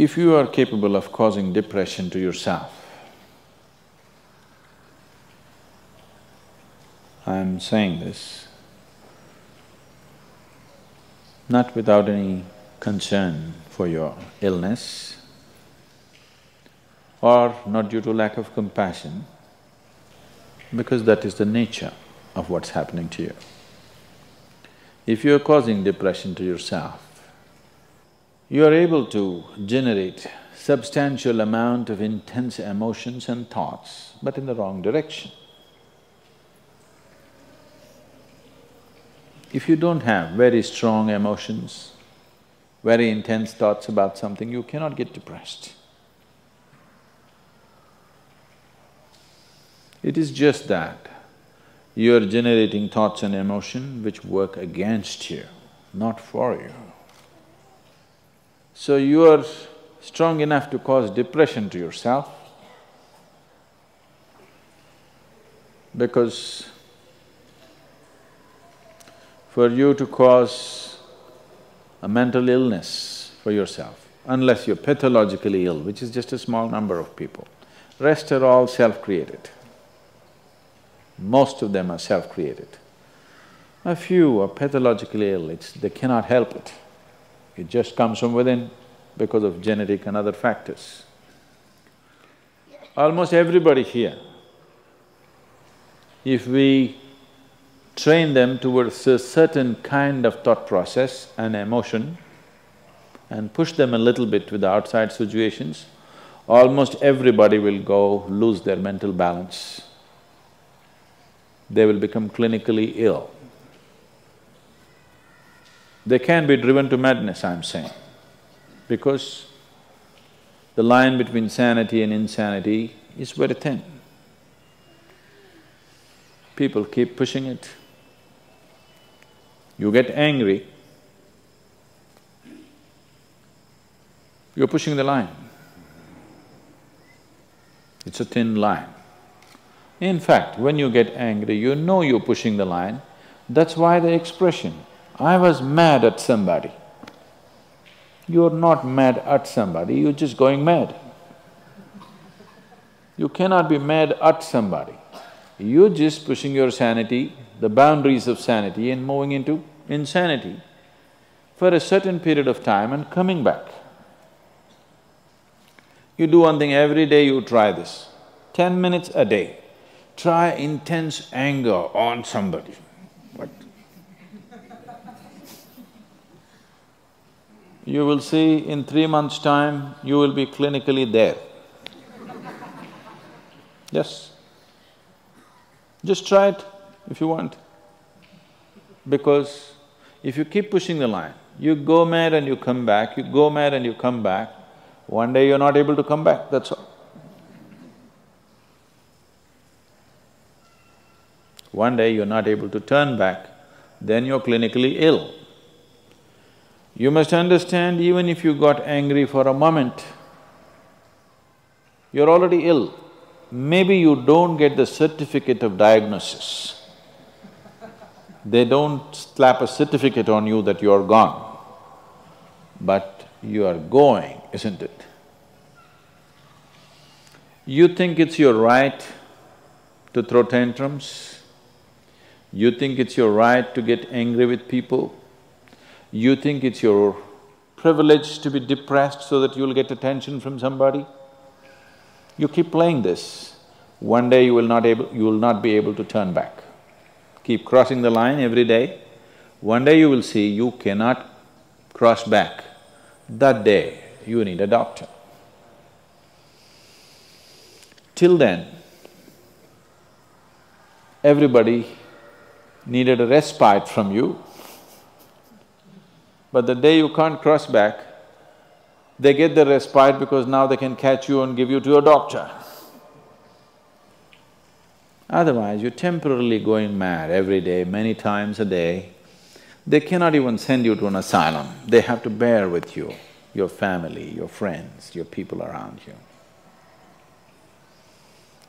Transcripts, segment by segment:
If you are capable of causing depression to yourself, I'm saying this not without any concern for your illness or not due to lack of compassion, because that is the nature of what's happening to you. If you're causing depression to yourself, you are able to generate substantial amount of intense emotions and thoughts, but in the wrong direction. If you don't have very strong emotions, very intense thoughts about something, you cannot get depressed. It is just that you are generating thoughts and emotion which work against you, not for you. So you are strong enough to cause depression to yourself because for you to cause a mental illness for yourself, unless you're pathologically ill, which is just a small number of people, rest are all self-created. Most of them are self-created. A few are pathologically ill, they cannot help it. It just comes from within because of genetic and other factors. Almost everybody here, if we train them towards a certain kind of thought process and emotion and push them a little bit with the outside situations, almost everybody will go lose their mental balance. They will become clinically ill. They can be driven to madness, I'm saying, because the line between sanity and insanity is very thin. People keep pushing it. You get angry, you're pushing the line. It's a thin line. In fact, when you get angry, you know you're pushing the line. That's why the expression, I was mad at somebody. You're not mad at somebody, you're just going mad. You cannot be mad at somebody. You're just pushing your sanity, the boundaries of sanity and moving into insanity for a certain period of time and coming back. You do one thing, every day you try this, 10 minutes a day. Try intense anger on somebody. What? You will see in 3 months' time, you will be clinically there. Yes. Just try it if you want. Because if you keep pushing the line, you go mad and you come back, you go mad and you come back, one day you're not able to come back, that's all. One day you're not able to turn back, then you're clinically ill. You must understand, even if you got angry for a moment, you're already ill. Maybe you don't get the certificate of diagnosis. They don't slap a certificate on you that you're gone, but you are going, isn't it? You think it's your right to throw tantrums, you think it's your right to get angry with people, you think it's your privilege to be depressed so that you'll get attention from somebody. You keep playing this, one day you will not be able to turn back. Keep crossing the line every day, one day you will see you cannot cross back. That day, you need a doctor. Till then, everybody needed a respite from you, but the day you can't cross back, they get the respite because now they can catch you and give you to a doctor. Otherwise, you're temporarily going mad every day, many times a day. They cannot even send you to an asylum, they have to bear with you, your family, your friends, your people around you.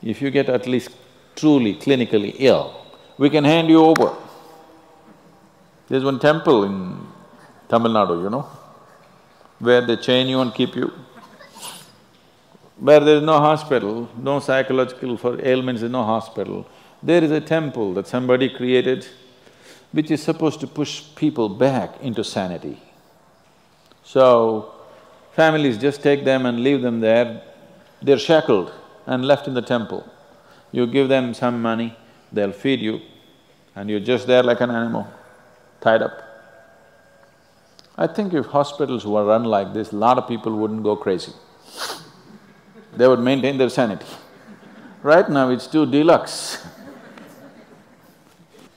If you get at least truly clinically ill, we can hand you over. There's one temple in Tamil Nadu, you know, where they chain you and keep you. where there is no hospital, no psychological for ailments, there's no hospital, there is a temple that somebody created which is supposed to push people back into sanity. So, families just take them and leave them there, they're shackled and left in the temple. You give them some money, they'll feed you, and you're just there like an animal, tied up. I think if hospitals were run like this, a lot of people wouldn't go crazy. They would maintain their sanity. Right now it's too deluxe.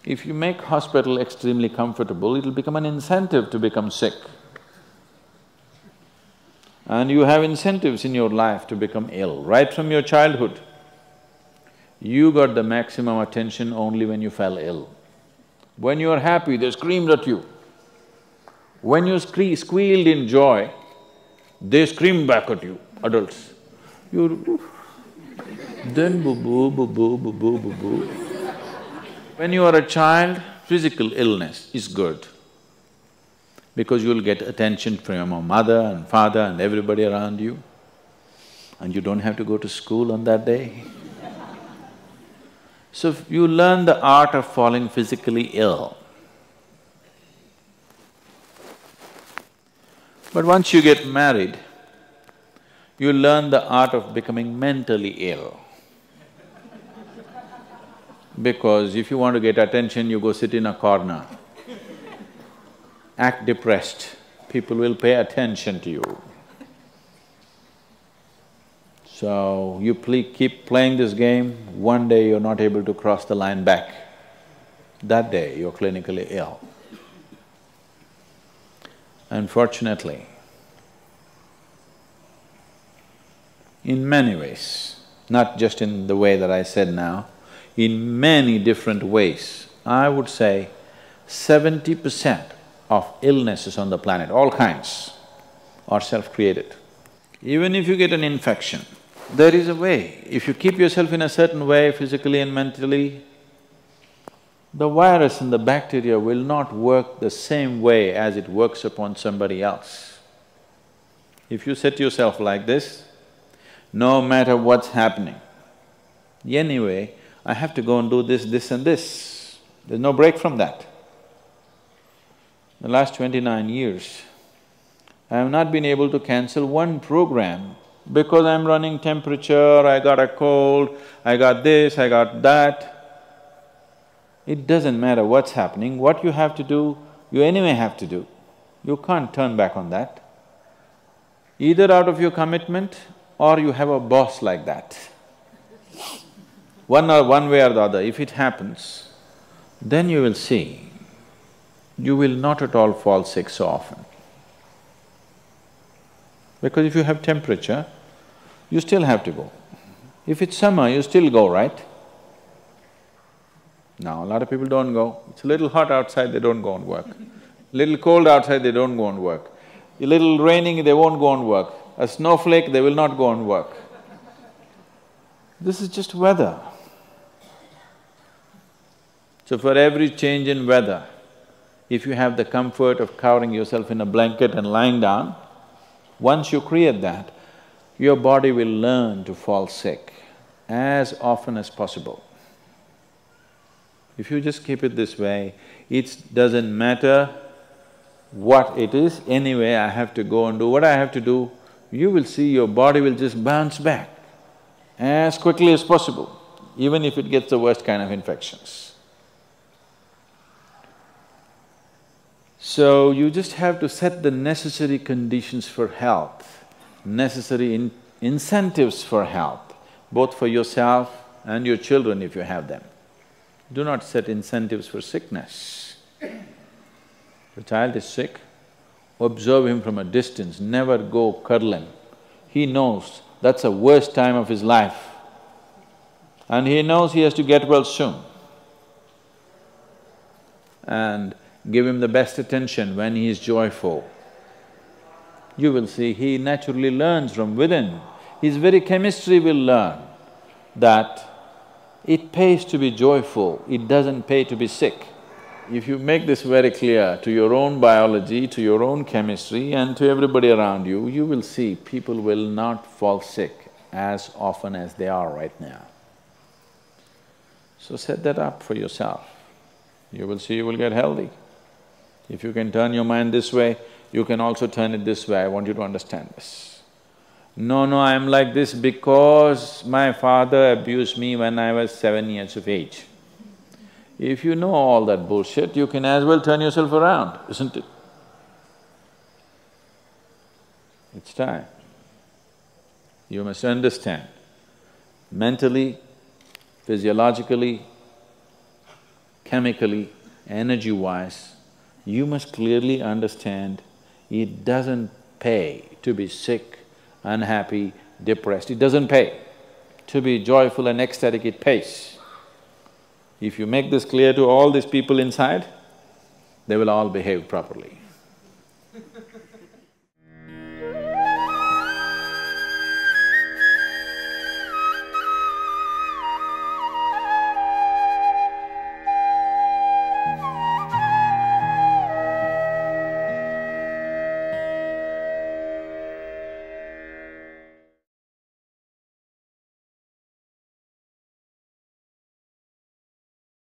If you make hospital extremely comfortable, it'll become an incentive to become sick. And you have incentives in your life to become ill, right from your childhood. You got the maximum attention only when you fell ill. When you are happy, they screamed at you. When you squealed in joy, they screamed back at you, adults. You… then boo-boo, boo-boo, boo-boo, boo-boo. When you are a child, physical illness is good because you'll get attention from your mother and father and everybody around you, and you don't have to go to school on that day. So you learn the art of falling physically ill. But once you get married, you learn the art of becoming mentally ill. Because if you want to get attention, you go sit in a corner, act depressed, people will pay attention to you. So, you keep playing this game, one day you're not able to cross the line back. That day, you're clinically ill. Unfortunately, in many ways, not just in the way that I said now, in many different ways, I would say 70% of illnesses on the planet, all kinds, are self-created. Even if you get an infection, there is a way. If you keep yourself in a certain way, physically and mentally, the virus and the bacteria will not work the same way as it works upon somebody else. If you set yourself like this, no matter what's happening, anyway, I have to go and do this, this and this. There's no break from that. The last 29 years, I have not been able to cancel one program because I'm running temperature, I got a cold, I got this, I got that. It doesn't matter what's happening, what you have to do, you anyway have to do. You can't turn back on that. Either out of your commitment or you have a boss like that. One way or the other, if it happens, then you will see, you will not at all fall sick so often. Because if you have temperature, you still have to go. If it's summer, you still go, right? Now, a lot of people don't go. It's a little hot outside, they don't go and work. Little cold outside, they don't go and work. A little raining, they won't go and work. A snowflake, they will not go and work. This is just weather. So for every change in weather, if you have the comfort of covering yourself in a blanket and lying down, once you create that, your body will learn to fall sick as often as possible. If you just keep it this way, it doesn't matter what it is, anyway I have to go and do what I have to do, you will see your body will just bounce back as quickly as possible, even if it gets the worst kind of infections. So, you just have to set the necessary conditions for health, necessary incentives for health, both for yourself and your children if you have them. Do not set incentives for sickness. The child is sick, observe him from a distance, never go cuddle him. He knows that's the worst time of his life and he knows he has to get well soon. And give him the best attention when he is joyful. You will see he naturally learns from within. His very chemistry will learn that it pays to be joyful, it doesn't pay to be sick. If you make this very clear to your own biology, to your own chemistry and to everybody around you, you will see people will not fall sick as often as they are right now. So set that up for yourself. You will see you will get healthy. If you can turn your mind this way, you can also turn it this way. I want you to understand this. No, I'm like this because my father abused me when I was 7 years of age. If you know all that bullshit, you can as well turn yourself around, isn't it? It's time. You must understand, mentally, physiologically, chemically, energy-wise, you must clearly understand it doesn't pay to be sick, unhappy, depressed. It doesn't pay. To be joyful and ecstatic, it pays. If you make this clear to all these people inside, they will all behave properly.